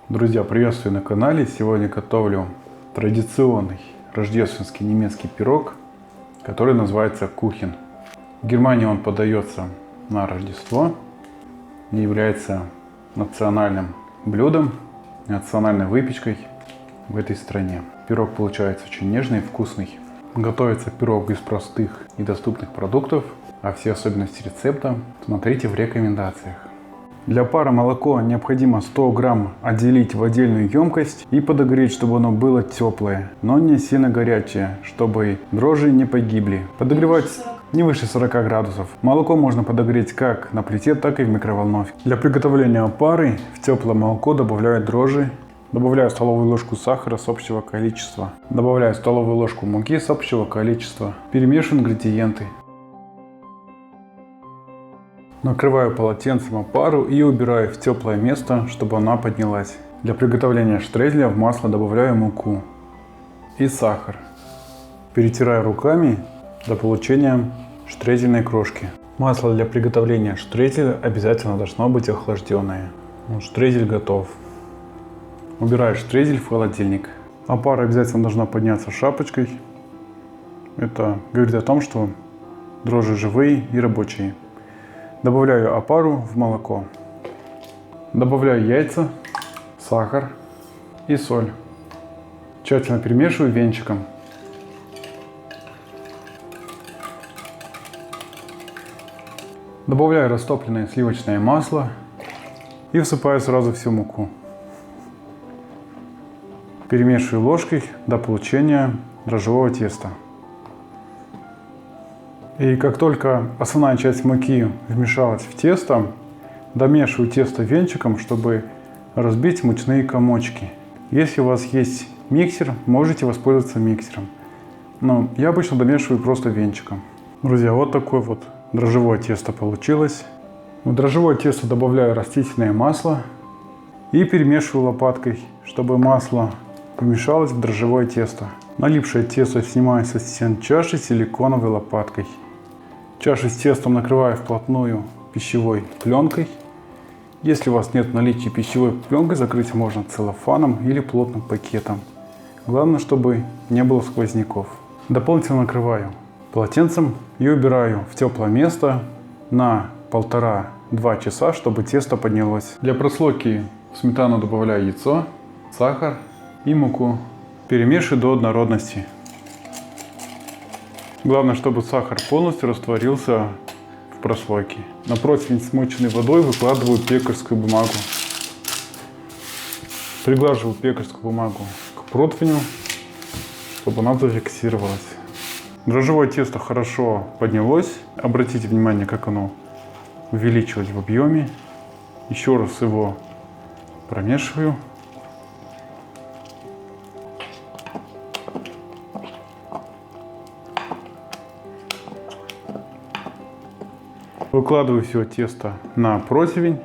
Друзья, приветствую на канале. Сегодня готовлю традиционный рождественский немецкий пирог, который называется кухен. В Германии он подается на Рождество и является национальным блюдом, национальной выпечкой в этой стране. Пирог получается очень нежный и вкусный. Готовится пирог из простых и доступных продуктов, а все особенности рецепта смотрите в рекомендациях. Для пара молоко необходимо 100 грамм отделить в отдельную емкость и подогреть, чтобы оно было теплое, но не сильно горячее, чтобы дрожжи не погибли. Подогревать не выше 40 градусов. Молоко можно подогреть как на плите, так и в микроволновке. Для приготовления опары в теплое молоко добавляют дрожжи. Добавляю столовую ложку сахара с общего количества. Добавляю столовую ложку муки с общего количества. Перемешиваю ингредиенты. Накрываю полотенцем опару и убираю в теплое место, чтобы она поднялась. Для приготовления штрезеля в масло добавляю муку и сахар. Перетираю руками до получения штрезельной крошки. Масло для приготовления штрезеля обязательно должно быть охлажденное. Штрезель готов. Убираю штрезель в холодильник. Опара обязательно должна подняться шапочкой. Это говорит о том, что дрожжи живые и рабочие. Добавляю опару в молоко. Добавляю яйца, сахар и соль. Тщательно перемешиваю венчиком. Добавляю растопленное сливочное масло и всыпаю сразу всю муку. Перемешиваю ложкой до получения дрожжевого теста. И как только основная часть муки вмешалась в тесто, домешиваю тесто венчиком, чтобы разбить мучные комочки. Если у вас есть миксер, можете воспользоваться миксером. Но я обычно домешиваю просто венчиком. Друзья, вот такое вот дрожжевое тесто получилось. В дрожжевое тесто добавляю растительное масло и перемешиваю лопаткой, чтобы масло вмешалось в дрожжевое тесто. Налипшее тесто снимаю со стен чаши силиконовой лопаткой. Чашу с тестом накрываю вплотную пищевой пленкой. Если у вас нет наличия пищевой пленкой, закрыть можно целлофаном или плотным пакетом. Главное, чтобы не было сквозняков. Дополнительно накрываю полотенцем и убираю в теплое место на 1,5-2 часа, чтобы тесто поднялось. Для прослойки в сметану добавляю яйцо, сахар и муку. Перемешиваю до однородности. Главное, чтобы сахар полностью растворился в прослойке. На противень, смоченный водой, выкладываю пекарскую бумагу. Приглаживаю пекарскую бумагу к противню, чтобы она зафиксировалась. Дрожжевое тесто хорошо поднялось. Обратите внимание, как оно увеличилось в объеме. Еще раз его промешиваю. Выкладываю все тесто на противень.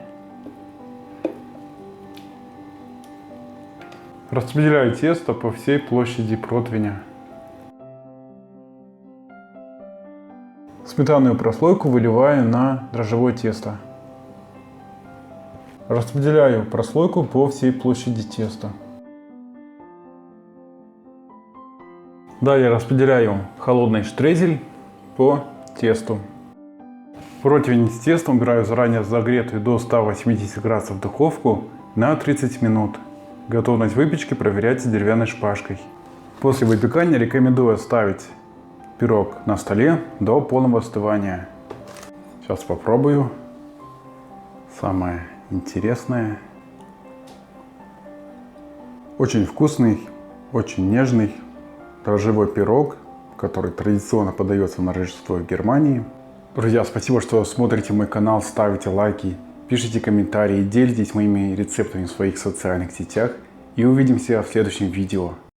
Распределяю тесто по всей площади противня. Сметанную прослойку выливаю на дрожжевое тесто. Распределяю прослойку по всей площади теста. Далее распределяю холодный штрезель по тесту. Противень с тестом убираю в заранее загретую до 180 градусов духовку на 30 минут. Готовность выпечки проверяйте деревянной шпажкой. После выпекания рекомендую оставить пирог на столе до полного остывания. Сейчас попробую. Самое интересное. Очень вкусный, очень нежный дрожжевой пирог, который традиционно подается на Рождество в Германии. Друзья, спасибо, что смотрите мой канал, ставите лайки, пишите комментарии, делитесь моими рецептами в своих социальных сетях. И увидимся в следующем видео.